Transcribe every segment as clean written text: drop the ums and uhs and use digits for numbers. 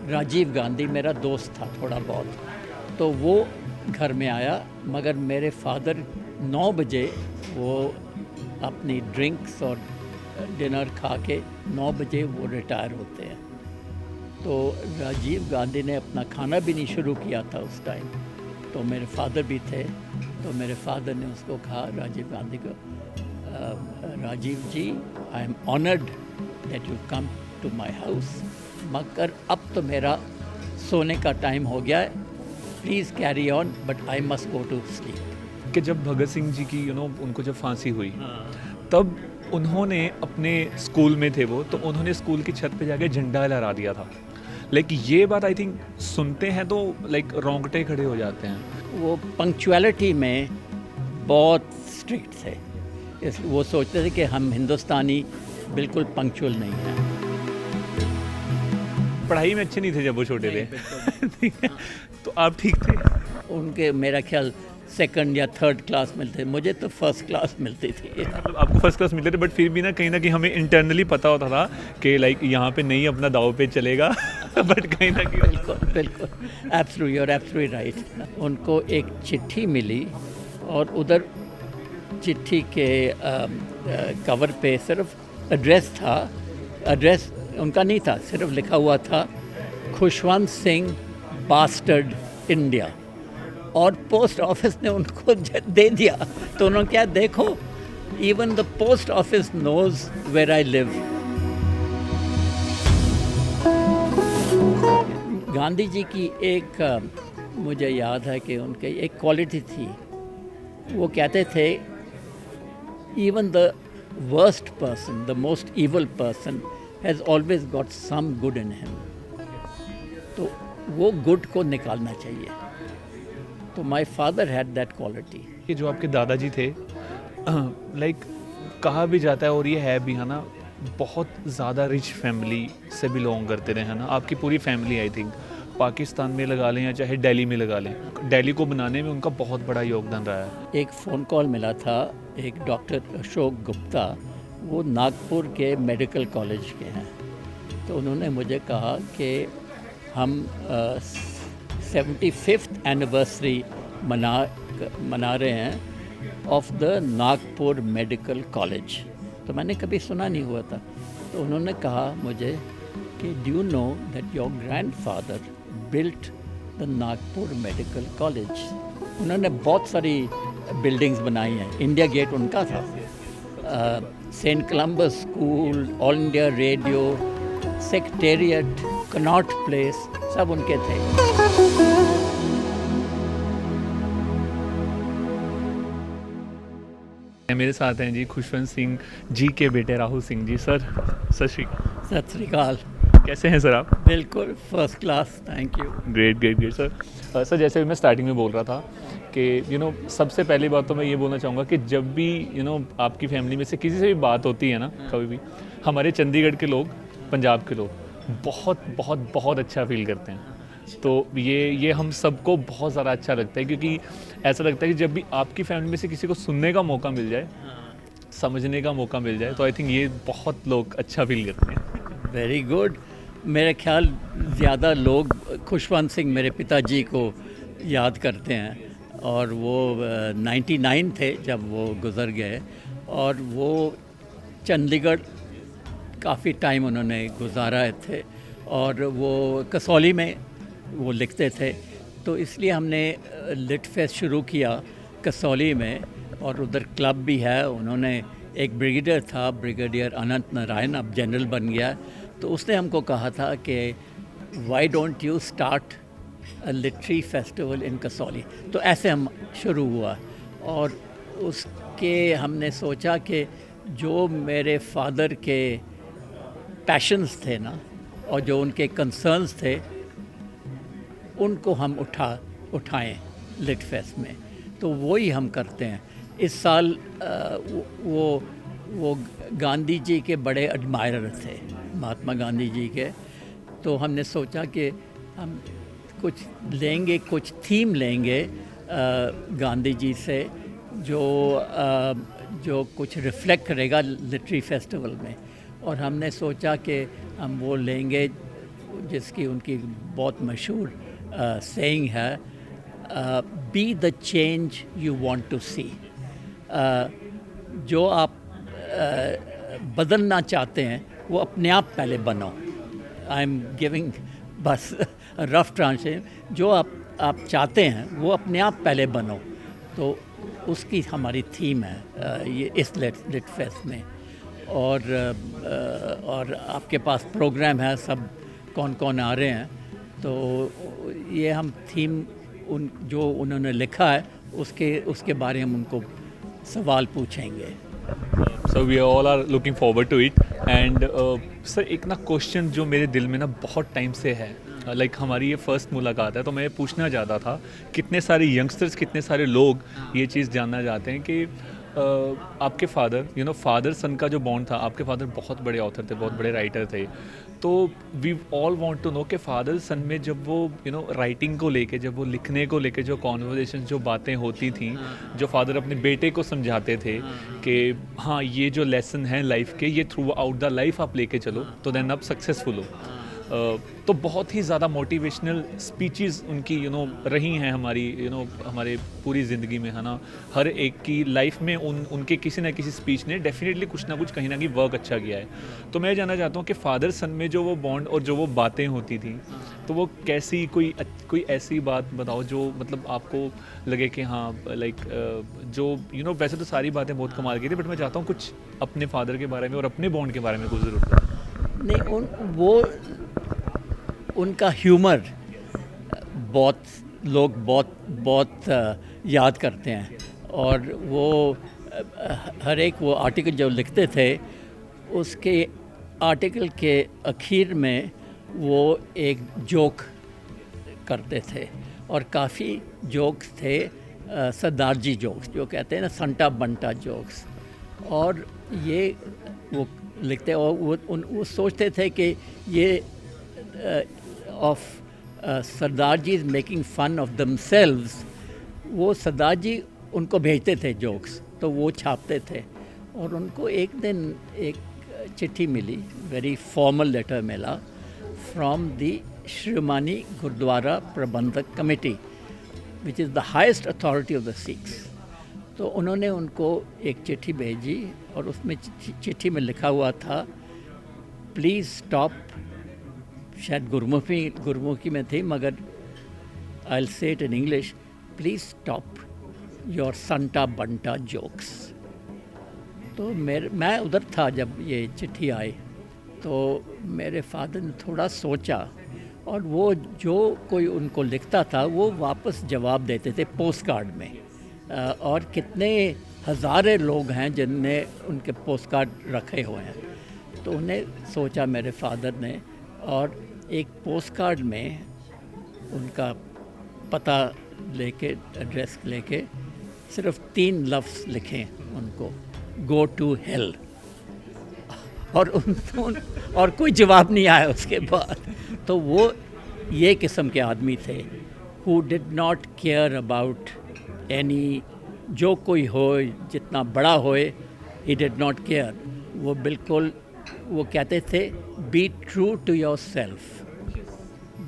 राजीव गांधी मेरा दोस्त था थोड़ा बहुत, तो वो घर में आया, मगर मेरे फादर 9 बजे वो अपनी ड्रिंक्स और डिनर खा के 9 बजे वो रिटायर होते हैं। तो राजीव गांधी ने अपना खाना भी नहीं शुरू किया था उस टाइम, तो मेरे फादर भी थे, तो मेरे फादर ने उसको कहा राजीव गांधी को, Rajiv ji, I am honoured that you come to my house, मगर अब तो मेरा सोने का टाइम हो गया है, please carry on, but I must go to sleep. कि जब भगत सिंह जी की उनको जब फांसी हुई, तब उन्होंने अपने स्कूल में थे वो, तो उन्होंने स्कूल की छत पे जाके झंडा लहरा दिया था। लाइक ये बात आई थिंक सुनते हैं तो लाइक रोंगटे खड़े हो जाते हैं। वो पंक्चुअलिटी में बहुत स्ट्रिक्ट थे, वो सोचते थे कि हम हिंदुस्तानी बिल्कुल पंक्चुअल नहीं हैं। पढ़ाई में अच्छे नहीं थे जब वो छोटे थे। तो आप ठीक थे? उनके मेरा ख्याल सेकंड या थर्ड क्लास मिलते, मुझे तो फर्स्ट क्लास मिलती थी। मतलब आपको फर्स्ट क्लास मिलते थे, बट फिर भी ना कहीं हमें इंटरनली पता होता था कि लाइक यहाँ पे नहीं अपना दाव पे चलेगा। बट कहीं ना कहीं बिल्कुल बिल्कुल, absolutely, you are absolutely right. उनको एक चिट्ठी मिली और उधर चिट्ठी के कवर पे सिर्फ एड्रेस था, एड्रेस उनका नहीं था, सिर्फ लिखा हुआ था खुशवंत सिंह बास्टर्ड इंडिया, और पोस्ट ऑफिस ने उनको दे दिया। तो उन्होंने क्या, देखो, even the post office knows where I live. Gandhi ji की एक मुझे याद है कि उनकी एक क्वालिटी थी, वो कहते थे even the worst person, the most evil person has always got some good in him, तो वो गुड को निकालना चाहिए। तो my father had that quality. ये जो आपके दादाजी थे, लाइक कहा भी जाता है और ये है भी, है ना, बहुत ज़्यादा रिच फैमिली से बिलोंग करते रहे, है ना। आपकी पूरी फैमिली आई थिंक पाकिस्तान में लगा लें या चाहे दिल्ली में लगा लें, दिल्ली को बनाने में उनका बहुत बड़ा योगदान रहा है। एक फ़ोन कॉल मिला था, एक डॉक्टर अशोक गुप्ता, वो नागपुर के मेडिकल कॉलेज के हैं, तो उन्होंने मुझे कहा कि हम 75th एनिवर्सरी मना रहे हैं of the Nagpur medical college. तो मैंने कभी सुना नहीं हुआ था, तो उन्होंने कहा मुझे कि do you know that your grandfather built the Nagpur medical college. उन्होंने बहुत सारी बिल्डिंग्स बनाई हैं, इंडिया गेट उनका था, Saint Columbus School, All India Radio, Secretariat, Connaught Place, सब उनके थे। मेरे साथ हैं जी खुशवंत सिंह जी के बेटे राहुल सिंह जी। सर सत श्री अकाल। सत श्री अकाल। कैसे हैं सर आप? बिल्कुल first class, thank you. Great great great sir. Sir जैसे मैं स्टार्टिंग में बोल रहा था कि सबसे पहली बात तो मैं ये बोलना चाहूँगा कि जब भी आपकी फैमिली में से किसी से भी बात होती है ना, कभी भी, हमारे चंडीगढ़ के लोग, पंजाब के लोग बहुत बहुत बहुत अच्छा फील करते हैं। तो ये हम सबको बहुत ज़्यादा अच्छा लगता है, क्योंकि ऐसा लगता है कि जब भी आपकी फैमिली में से किसी को सुनने का मौका मिल जाए, समझने का मौका मिल जाए, तो आई थिंक ये बहुत लोग अच्छा फील करते हैं। Very good. मेरे ख्याल ज़्यादा लोग खुशवंत सिंह मेरे पिताजी को याद करते हैं, और वो 99 थे जब वो गुज़र गए, और वो चंडीगढ़ काफ़ी टाइम उन्होंने गुजारा थे, और वो कसौली में वो लिखते थे, तो इसलिए हमने लिट फेस्ट शुरू किया कसौली में, और उधर क्लब भी है। उन्होंने एक ब्रिगेडियर था, ब्रिगेडियर अनंत नारायण, अब जनरल बन गया, तो उसने हमको कहा था कि why don't you start a literary festival in Kasauli. तो ऐसे हम शुरू हुआ, और उसके हमने सोचा कि जो मेरे फादर के पैशंस थे ना, और जो उनके कंसर्न्स थे, उनको हम उठाएं लिट फेस्ट में, तो वही हम करते हैं। इस साल वो गांधी जी के बड़े एडमायरर थे, महात्मा गांधी जी के, तो हमने सोचा कि हम कुछ लेंगे, कुछ थीम लेंगे गांधी जी से, जो कुछ रिफ्लेक्ट करेगा लिटरेरी फेस्टिवल में। और हमने सोचा कि हम वो लेंगे जिसकी उनकी बहुत मशहूर सेइंग है, be the change you want to see. जो आप बदलना चाहते हैं वो अपने आप पहले बनो। आई एम गिविंग बस रफ ट्रांसलेशन। जो आप चाहते हैं वो अपने आप पहले बनो। तो उसकी हमारी थीम है ये इस लिट फेस्ट में। और आपके पास प्रोग्राम है, सब कौन कौन आ रहे हैं, तो ये हम थीम जो उन्होंने लिखा है उसके बारे में हम उनको सवाल पूछेंगे। So we all are looking forward to it. And sir एक ना क्वेश्चन जो मेरे दिल में ना बहुत टाइम से है, लाइक हमारी ये फर्स्ट मुलाकात है, तो मैं पूछना चाहता था, कितने सारे यंगस्टर्स, कितने सारे लोग ये चीज़ जानना चाहते हैं कि आपके फादर फादर सन का जो बॉन्ड था, आपके फादर बहुत बड़े ऑथर थे, बहुत बड़े राइटर थे, तो we all want to know कि फादर सन में जब वो राइटिंग को लेके, जब वो लिखने को लेके जो कॉन्वर्जेशन, जो बातें होती थी, जो फादर अपने बेटे को समझाते थे कि हाँ ये जो लेसन है लाइफ के, ये थ्रू आउट द लाइफ आप लेके चलो तो देन आप सक्सेसफुल हो। तो बहुत ही ज़्यादा मोटिवेशनल स्पीचेस उनकी रही हैं हमारी हमारे पूरी ज़िंदगी में, है ना। हर एक की लाइफ में उनके किसी ना किसी स्पीच ने डेफिनेटली कुछ ना कुछ कहीं ना कहीं वर्क अच्छा किया है। तो मैं जानना चाहता हूँ कि फादर सन में जो वो बॉन्ड और जो वो बातें होती थी, तो वो कैसी, कोई ऐसी बात बताओ जो मतलब आपको लगे कि हाँ लाइक जो वैसे तो सारी बातें बहुत कमाल की थी, बट मैं चाहता हूँ कुछ अपने फादर के बारे में और अपने बॉन्ड के बारे में कुछ ज़रूर। नहीं, उनका ह्यूमर बहुत लोग बहुत याद करते हैं। और वो हर एक वो आर्टिकल जो लिखते थे, उसके आर्टिकल के आखिर में वो एक जोक करते थे, और काफ़ी जोक्स थे सरदार जी जोक्स, जो कहते हैं ना संटा बंटा जोक्स। और ये वो लिखते, और वो सोचते थे कि ये of Sardar ji is making fun of themselves. वो सरदार जी उनको भेजते थे जोक्स, तो वो छापते थे। और उनको एक दिन एक चिट्ठी मिली, वेरी फॉर्मल लेटर मिला फ्रॉम दी श्रीमानी गुरुद्वारा प्रबंधक committee, which is the highest authority of the Sikhs. तो उन्होंने उनको एक चिट्ठी भेजी, और उसमें चिट्ठी में लिखा हुआ था, प्लीज़ स्टॉप, शायद गुरमुखी में थी, मगर I will say it in English, please stop your Santa Banta jokes. तो मैं उधर था जब ये चिट्ठी आई, तो मेरे फादर ने थोड़ा सोचा, और वो जो कोई उनको लिखता था वो वापस जवाब देते थे पोस्ट कार्ड में। और कितने हज़ारे लोग हैं जिनने उनके पोस्ट कार्ड रखे हुए हैं। तो उन्हें सोचा मेरे फादर ने, और एक पोस्ट कार्ड में उनका पता लेके, एड्रेस लेके, सिर्फ 3 लफ्ज़ लिखे उनको, गो टू हेल। और कोई जवाब नहीं आया उसके बाद। तो वो ये किस्म के आदमी थे, who did not care about any, जो कोई हो, जितना बड़ा होए, ही डिड नॉट केयर। वो बिल्कुल, वो कहते थे, be true to yourself.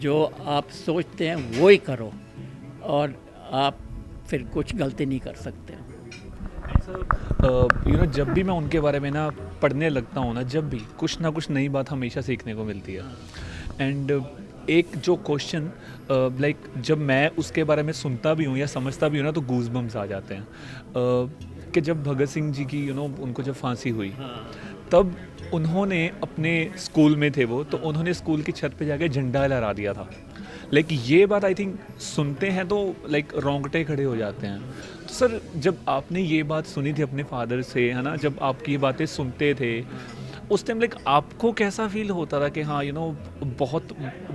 जो आप सोचते हैं वो ही करो, और आप फिर कुछ गलती नहीं कर सकते। जब भी मैं उनके बारे में ना पढ़ने लगता हूँ ना, जब भी कुछ ना कुछ नई बात हमेशा सीखने को मिलती है। एंड एक जो क्वेश्चन लाइक जब मैं उसके बारे में सुनता भी हूँ या समझता भी हूँ ना, तो गूज बम्स आ जाते हैं कि जब भगत सिंह जी की उनको जब फांसी हुई, तब उन्होंने अपने स्कूल में थे वो, तो उन्होंने स्कूल की छत पे जाके झंडा लहरा दिया था। लाइक ये बात आई थिंक सुनते हैं तो लाइक रोंगटे खड़े हो जाते हैं। तो सर जब आपने ये बात सुनी थी अपने फादर से, है ना, जब आप ये बातें सुनते थे उस टाइम, लाइक आपको कैसा फील होता था कि हाँ बहुत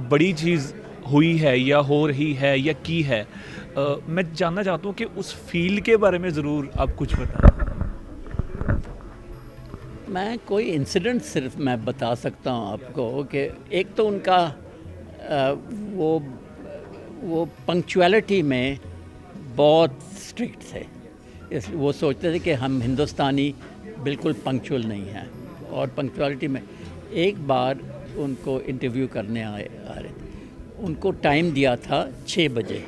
बड़ी चीज़ हुई है या हो रही है या की है? मैं जानना चाहता हूँ कि उस फील के बारे में ज़रूर आप कुछ बताएं। मैं कोई इंसिडेंट सिर्फ मैं बता सकता हूँ आपको कि एक तो उनका वो पंक्चुअलिटी में बहुत स्ट्रिक्ट थे। वो सोचते थे कि हम हिंदुस्तानी बिल्कुल पंक्चुअल नहीं हैं, और पंक्चुअलिटी में एक बार उनको इंटरव्यू करने उनको टाइम दिया था 6 बजे,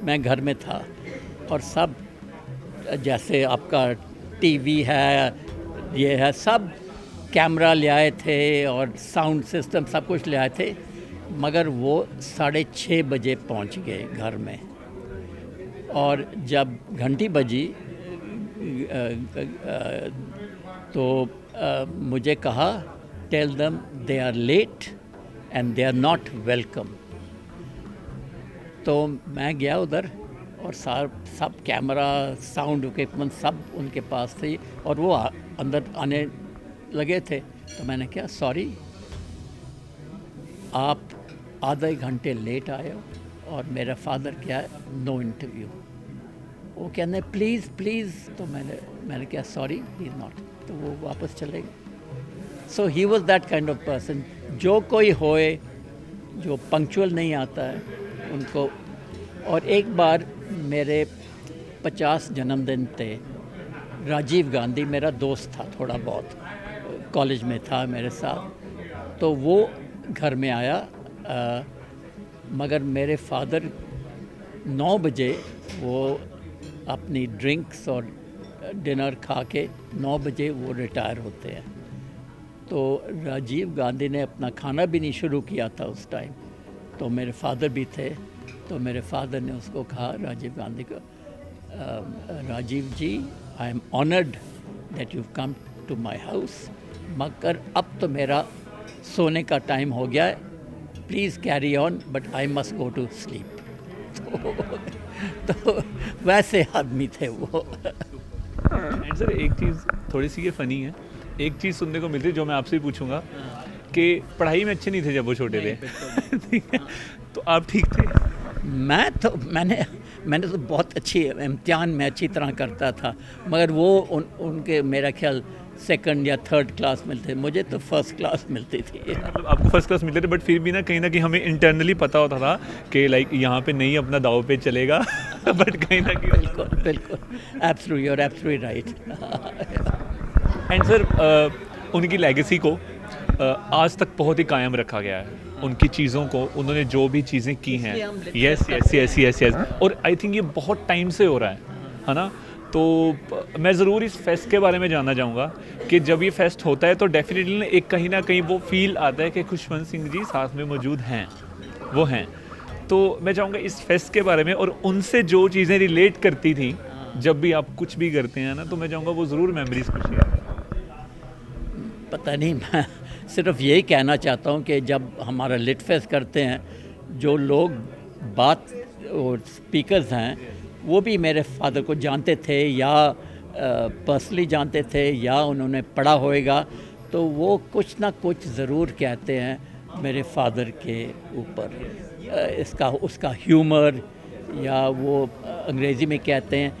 मैं घर में था और सब जैसे आपका टीवी है, ये है, सब कैमरा ले आए थे और साउंड सिस्टम सब कुछ ले आए थे, मगर वो 6:30 बजे पहुंच गए घर में। और जब घंटी बजी तो मुझे कहा, tell them they are late and they are not welcome. तो मैं गया उधर और सब कैमरा, साउंड इक्विपमेंट सब उनके पास थे और वो अंदर आने लगे थे। तो मैंने कहा, सॉरी, आप आधे घंटे लेट आए हो और मेरा फादर क्या है, नो इंटरव्यू। वो कहने प्लीज़ प्लीज़, तो मैंने कहा सॉरी, ही इज़ नॉट। तो वो वापस चले गए। So he was that kind of person. जो कोई होए जो पंक्चुअल नहीं आता है उनको। और एक बार मेरे 50 जन्मदिन थे, राजीव गांधी मेरा दोस्त था, थोड़ा बहुत कॉलेज में था मेरे साथ, तो वो घर में आया। मगर मेरे फादर 9 बजे वो अपनी ड्रिंक्स और डिनर खा के 9 बजे वो रिटायर होते हैं। तो राजीव गांधी ने अपना खाना भी नहीं शुरू किया था उस टाइम, तो मेरे फादर भी थे। तो मेरे फादर ने उसको कहा, राजीव गांधी को, Rajiv ji, I am honoured that you come to my house, मगर अब तो मेरा सोने का टाइम हो गया है, please carry on, but I must go to sleep. तो वैसे आदमी थे वो। एंड सर, एक चीज़ थोड़ी सी ये फ़नी है, एक चीज़ सुनने को मिलती है जो मैं आपसे ही पूछूंगा कि पढ़ाई में अच्छे नहीं थे जब वो छोटे थे। ठीक है, तो आप ठीक थे? मैंने तो बहुत अच्छी इम्तिहान में अच्छी तरह करता था, मगर वो उनके मेरा ख्याल 2nd या 3rd क्लास मिलते, मुझे तो 1st क्लास मिलती थी। मतलब आपको फर्स्ट क्लास मिलते थे, बट फिर भी ना कहीं हमें इंटरनली पता होता था कि लाइक यहाँ पे नहीं अपना दाव पे चलेगा। बट कहीं ना कहीं बिल्कुल बिल्कुल, absolutely, you are absolutely right. And sir, उनकी लेगेसी को आज तक बहुत ही कायम रखा गया है। उनकी चीज़ों को, उन्होंने जो भी चीज़ें की हैं, यस, और आई थिंक ये बहुत टाइम से हो रहा है ना। तो मैं ज़रूर इस फेस्ट के बारे में जानना चाहूँगा कि जब ये फेस्ट होता है तो डेफिनेटली एक कहीं ना कहीं वो फील आता है कि खुशवंत सिंह जी साथ में मौजूद हैं, वो हैं। तो मैं चाहूँगा इस फेस्ट के बारे में और उनसे जो चीज़ें रिलेट करती थी जब भी आप कुछ भी करते हैं ना, तो मैं चाहूँगा वो ज़रूर मेमोरीज कुछ शेयर। पता नहीं, मैं सिर्फ यही कहना चाहता हूँ कि जब हमारा लिट फेस्ट करते हैं, जो लोग बात और स्पीकर्स हैं वो भी मेरे फादर को जानते थे या पर्सनली जानते थे या उन्होंने पढ़ा होएगा, तो वो कुछ ना कुछ ज़रूर कहते हैं मेरे फादर के ऊपर। उसका ह्यूमर, या वो अंग्रेज़ी में कहते हैं,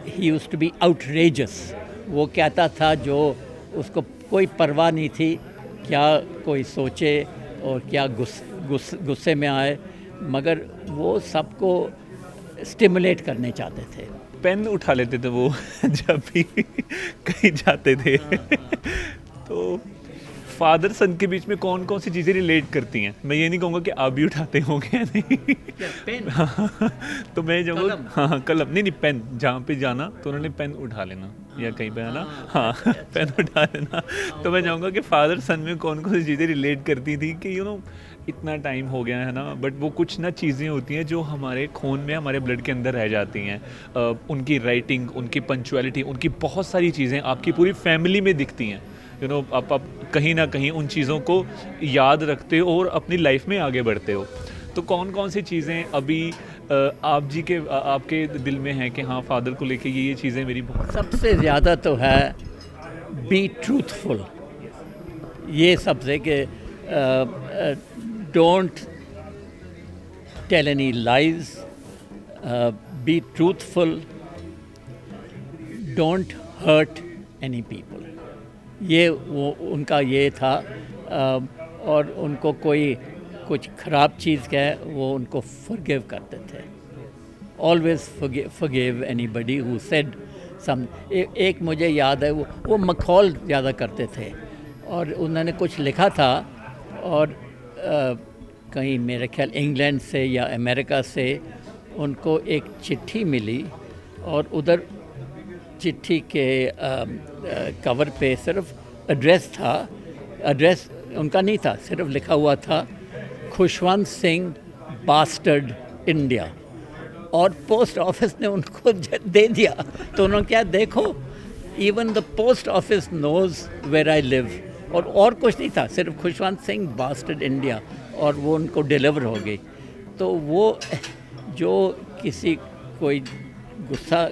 ही यूज्ड टू बी आउटरेजस। वो कहता था जो उसको कोई परवाह नहीं थी क्या कोई सोचे और क्या गुस्से में आए, मगर वो सबको स्टिमुलेट करने चाहते थे। पेन उठा लेते थे वो जब भी कहीं जाते थे। तो फादर सन के बीच में कौन कौन सी चीज़ें रिलेट करती हैं? मैं ये नहीं कहूँगा कि आप भी उठाते होंगे या नहीं। पेन? तो मैं जाऊँगा, हाँ कलम नहीं, पेन, जहाँ पे जाना तो उन्होंने पेन उठा लेना, या कहीं पे है ना, हाँ पेन उठा लेना। तो मैं चाहूँगा कि फादर सन में कौन कौन सी चीज़ें रिलेट करती थी कि इतना टाइम हो गया है ना, बट वो कुछ ना चीज़ें होती हैं जो हमारे खून में, हमारे ब्लड के अंदर रह जाती हैं। उनकी राइटिंग, उनकी पंक्चुअलिटी, उनकी बहुत सारी चीज़ें आपकी पूरी फैमिली में दिखती हैं। आप कहीं ना कहीं उन चीज़ों को याद रखते हो और अपनी लाइफ में आगे बढ़ते हो। तो कौन कौन सी चीज़ें अभी आपके दिल में हैं कि हाँ फादर को लेके ये चीज़ें मेरी बहुत? सबसे ज़्यादा तो है बी ट्रूथफुल। ये सबसे कि don't tell any lies, be truthful, don't hurt any people. ये वो उनका ये था। और उनको कोई कुछ ख़राब चीज़ कहे वो उनको फॉरगिव करते थे। Always forgive anybody who said some. एक मुझे याद है, वो मखौल ज़्यादा करते थे और उन्होंने कुछ लिखा था और कहीं मेरे ख्याल इंग्लैंड से या अमेरिका से उनको एक चिट्ठी मिली और उधर चिट्ठी के कवर पे सिर्फ एड्रेस था, एड्रेस उनका नहीं था, सिर्फ लिखा हुआ था खुशवंत सिंह बास्टर्ड इंडिया, और पोस्ट ऑफिस ने उनको दे दिया। तो उन्होंने क्या, देखो even the post office knows where I live, और कुछ नहीं था, सिर्फ खुशवंत सिंह बास्टर्ड इंडिया, और वो उनको डिलीवर हो गई। तो वो जो किसी कोई गुस्सा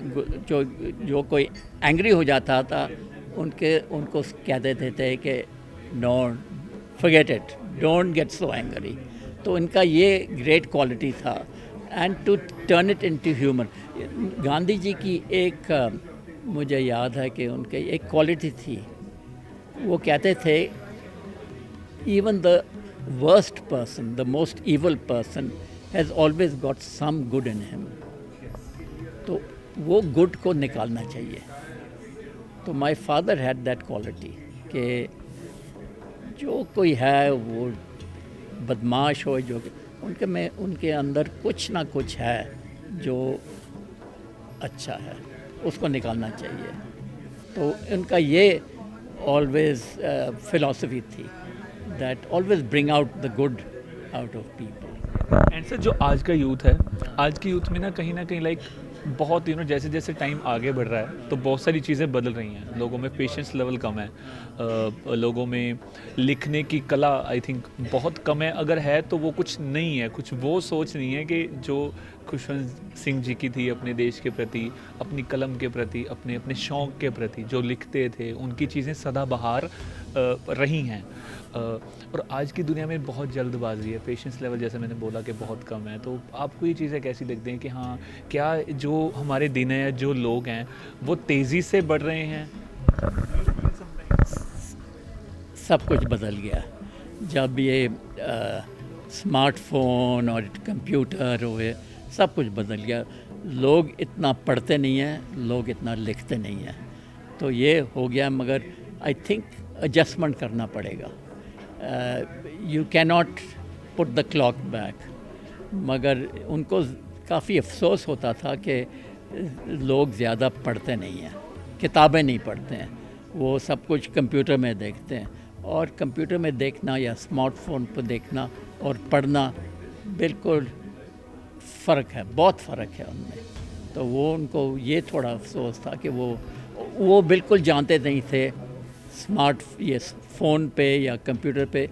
जो कोई एंग्री हो जाता था उनको कह देते थे कि no forget it, don't get so angry. तो इनका ये ग्रेट क्वालिटी था, and to turn it into humour. Gandhi ji की एक मुझे याद है कि उनके एक क्वालिटी थी, वो कहते थे even the worst person, the most evil person has always got some good in him. तो वो गुड को निकालना चाहिए। तो my father had that quality कि जो कोई है वो बदमाश हो, जो उनके अंदर कुछ ना कुछ है जो अच्छा है, उसको निकालना चाहिए। तो उनका ये ऑलवेज फिलॉसफी थी that always bring out the good out of people. And sir जो आज का यूथ है, आज की यूथ में ना कहीं लाइक बहुत जैसे जैसे टाइम आगे बढ़ रहा है तो बहुत सारी चीज़ें बदल रही हैं। लोगों में पेशेंस लेवल कम है, लोगों में लिखने की कला आई थिंक बहुत कम है, अगर है तो वो कुछ नहीं है, कुछ वो सोच नहीं है कि जो खुशवंत सिंह जी की थी अपने देश के प्रति, अपनी कलम के प्रति, अपने अपने शौक़ के प्रति, जो लिखते थे उनकी चीज़ें सदाबहार रही हैं। और आज की दुनिया में बहुत जल्दबाजी है, पेशेंस लेवल जैसे मैंने बोला कि बहुत कम है। तो आपको ये चीज़ें कैसी लगती हैं कि हाँ, क्या जो हमारे दिन है, जो लोग हैं वो तेज़ी से बढ़ रहे हैं? सब कुछ बदल गया जब ये स्मार्टफोन और कंप्यूटर हुए, सब कुछ बदल गया। लोग इतना पढ़ते नहीं हैं, लोग इतना लिखते नहीं हैं, तो ये हो गया। मगर आई थिंक एडजस्टमेंट करना पड़ेगा। You can not put the clock back. मगर उनको काफ़ी अफसोस होता था कि लोग ज़्यादा पढ़ते नहीं हैं, किताबें नहीं पढ़ते हैं, वो सब कुछ कंप्यूटर में देखते हैं। और कंप्यूटर में देखना या स्मार्टफोन पर देखना और पढ़ना बिल्कुल फ़र्क है, बहुत फ़र्क है उनमें। तो वो उनको ये थोड़ा अफसोस था कि वो बिल्कुल जानते नहीं थे ये फ़ोन पे या कंप्यूटर पे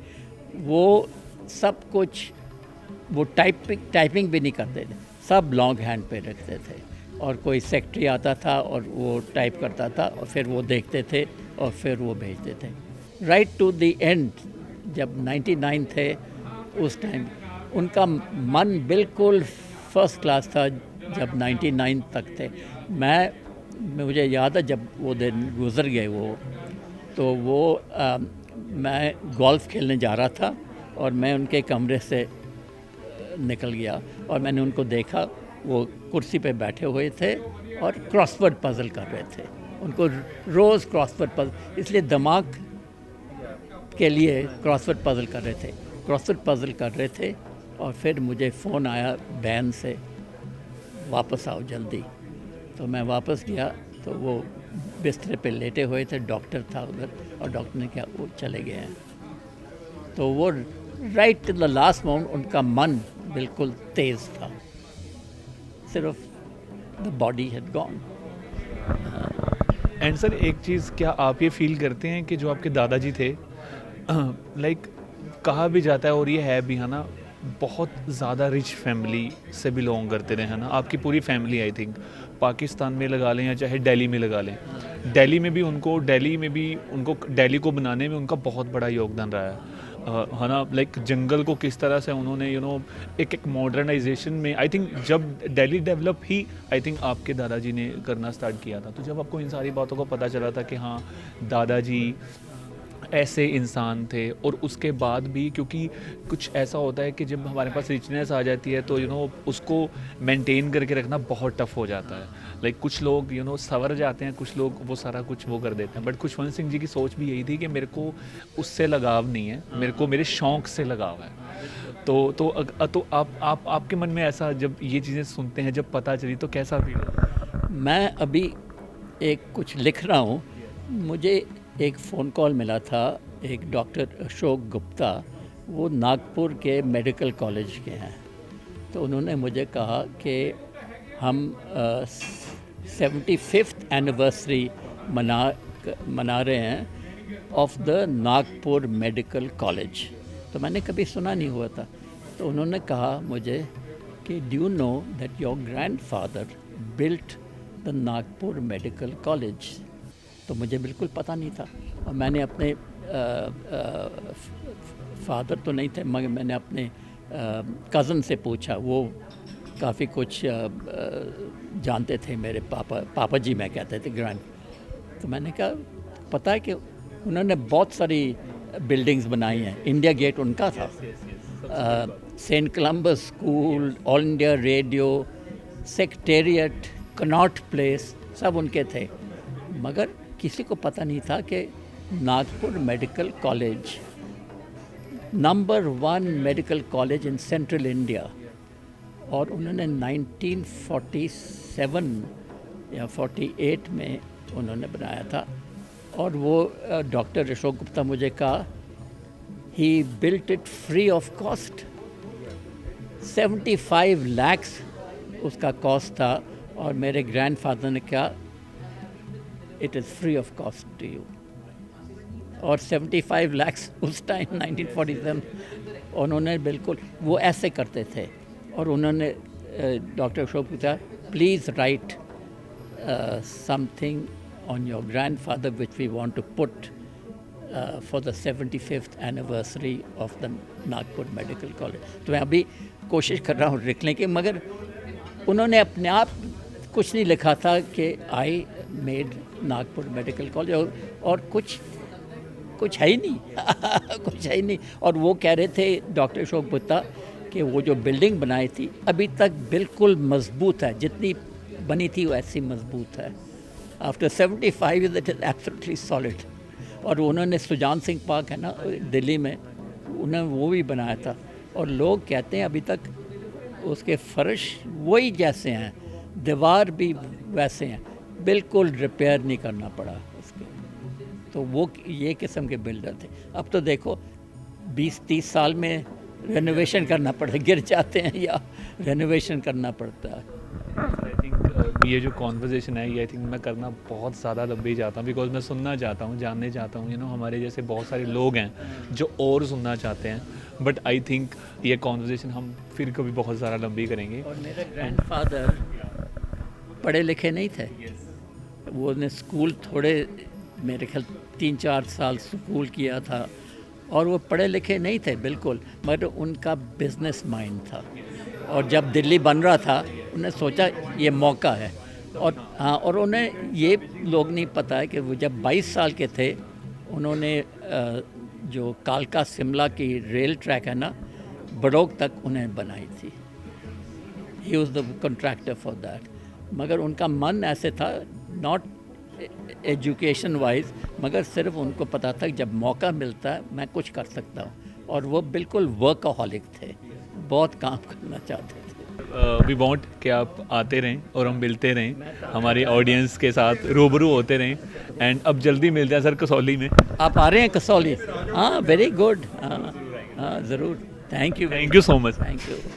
वो सब कुछ, वो टाइपिंग भी नहीं करते थे, सब लॉन्ग हैंड पे रखते थे। और कोई सेक्रेटरी आता था और वो टाइप करता था और फिर वो देखते थे और फिर वो भेजते थे। राइट टू द एंड जब 99 थे उस टाइम उनका मन बिल्कुल फर्स्ट क्लास था जब 99 तक थे। मुझे याद है जब वो दिन गुज़र गए तो मैं गोल्फ़ खेलने जा रहा था और मैं उनके कमरे से निकल गया और मैंने उनको देखा, वो कुर्सी पे बैठे हुए थे और क्रॉसवर्ड पज़ल कर रहे थे। उनको रोज़ क्रॉसवर्ड पज़ल, इसलिए दिमाग के लिए क्रॉसवर्ड पज़ल कर रहे थे। और फिर मुझे फ़ोन आया बहन से, वापस आओ जल्दी। तो मैं वापस गया तो वो बिस्तर पे लेटे हुए थे, डॉक्टर था उधर और डॉक्टर ने कहा वो चले गए हैं। तो वो right till the last moment उनका मन बिल्कुल तेज़ था, सिर्फ the body had gone. And sir एक चीज़, क्या आप ये फील करते हैं कि जो आपके दादाजी थे, लाइक कहा भी जाता है और ये है भी, है ना, बहुत ज़्यादा रिच फैमिली से बिलोंग करते रहे, है ना। आपकी पूरी फैमिली आई थिंक पाकिस्तान में लगा लें या चाहे दिल्ली में लगा लें, दिल्ली में भी उनको दिल्ली को बनाने में उनका बहुत बड़ा योगदान रहा है ना। लाइक जंगल को किस तरह से उन्होंने एक मॉडर्नाइजेशन में, आई थिंक जब Delhi develop he I think आपके दादाजी ने करना स्टार्ट किया था। तो जब आपको इन सारी बातों का पता चला था कि हाँ दादाजी ऐसे इंसान थे, और उसके बाद भी क्योंकि कुछ ऐसा होता है कि जब हमारे पास रिचनेस आ जाती है तो उसको मेंटेन करके रखना बहुत टफ हो जाता है। लाइक कुछ लोग सवर जाते हैं, कुछ लोग वो सारा कुछ वो कर देते हैं। बट खुशवंत सिंह जी की सोच भी यही थी कि मेरे को उससे लगाव नहीं है, मेरे को मेरे शौक़ से लगाव है। तो आप आपके मन में ऐसा जब ये चीज़ें सुनते हैं, जब पता चली तो कैसा फील? मैं अभी एक कुछ लिख रहा हूँ, मुझे एक फ़ोन कॉल मिला था एक डॉक्टर अशोक गुप्ता, वो नागपुर के मेडिकल कॉलेज के हैं। तो उन्होंने मुझे कहा कि हम 75th एनिवर्सरी मना रहे हैं of the Nagpur medical college. तो मैंने कभी सुना नहीं हुआ था। तो उन्होंने कहा मुझे कि do you know that your grandfather built the Nagpur medical college. तो मुझे बिल्कुल पता नहीं था। और मैंने अपने फादर तो नहीं थे, मगर मैंने अपने कज़न से पूछा, वो काफ़ी कुछ जानते थे। मेरे पापा जी मैं कहते थे, ग्रैंड। तो मैंने कहा पता है कि उन्होंने बहुत सारी बिल्डिंग्स बनाई हैं। इंडिया गेट उनका था, Saint Columbus School, All India Radio, Secretariat, Connaught Place, सब उनके थे। मगर किसी को पता नहीं था कि Nagpur medical college number 1 medical college in central India, और उन्होंने 1947 या 48 में उन्होंने बनाया था। और वो डॉक्टर अशोक गुप्ता मुझे कहा he built it free of cost. 75 lakhs उसका कॉस्ट था, और मेरे ग्रैंडफादर ने कहा it is free of cost to you. और 75 lakhs उस टाइम 1947 उन्होंने बिल्कुल वो ऐसे करते थे। और उन्होंने doctor Ashok Gupta please write something on your grandfather which we want to put for the 75th anniversary of the Nagpur Medical College। तो मैं अभी कोशिश कर रहा हूँ लिखने की, मगर उन्होंने अपने आप कुछ नहीं लिखा था कि I made Nagpur medical college, और कुछ है ही नहीं कुछ है ही नहीं। और वो कह रहे थे डॉक्टर अशोक गुप्ता कि वो जो बिल्डिंग बनाई थी अभी तक बिल्कुल मजबूत है, जितनी बनी थी वैसी मजबूत है। After 75 years it is absolutely solid। और उन्होंने सुजान सिंह पार्क है ना दिल्ली में, उन्होंने वो भी बनाया था। और लोग कहते हैं अभी तक उसके फर्श वही जैसे हैं, दीवार भी वैसे हैं, बिल्कुल रिपेयर नहीं करना पड़ा उसके। तो वो ये किस्म के बिल्डर थे। अब तो देखो 20-30 साल में रेनोवेशन करना पड़ता है, गिर जाते हैं या रेनोवेशन करना पड़ता है। आई थिंक ये जो कॉन्वर्जेसन है ये आई थिंक मैं करना बहुत ज़्यादा लंबी चाहता हूँ, बिकॉज मैं सुनना चाहता हूँ, जानने चाहता हूँ। हमारे जैसे बहुत सारे लोग हैं जो और सुनना चाहते हैं, बट आई थिंक ये कॉन्वर्जेसन हम फिर कभी बहुत ज़्यादा लंबी करेंगे। और मेरे ग्रैंडफादर पढ़े लिखे नहीं थे। वो ने स्कूल थोड़े, मेरे ख्याल 3-4 साल स्कूल किया था, और वो पढ़े लिखे नहीं थे बिल्कुल, मगर उनका बिजनेस माइंड था। और जब दिल्ली बन रहा था उन्हें सोचा ये मौका है। और हाँ, और उन्हें ये लोग नहीं पता है कि वो जब 22 साल के थे उन्होंने जो कालका शिमला की रेल ट्रैक है ना, बड़ौग तक उन्हें बनाई थी। He was the contractor for that. मगर उनका मन ऐसे था, नॉट एजुकेशन वाइज, मगर सिर्फ उनको पता था कि जब मौका मिलता है मैं कुछ कर सकता हूँ। और वो बिल्कुल वर्कaholic थे, बहुत काम करना चाहते थे। वी वांट कि आप आते रहें और हम मिलते रहें, हमारी ऑडियंस के साथ रूबरू होते रहें। एंड अब जल्दी मिलते हैं सर कसौली में। आप आ रहे हैं कसौली? हाँ, वेरी गुड। हाँ हाँ, ज़रूर। Thank you so much. Thank you.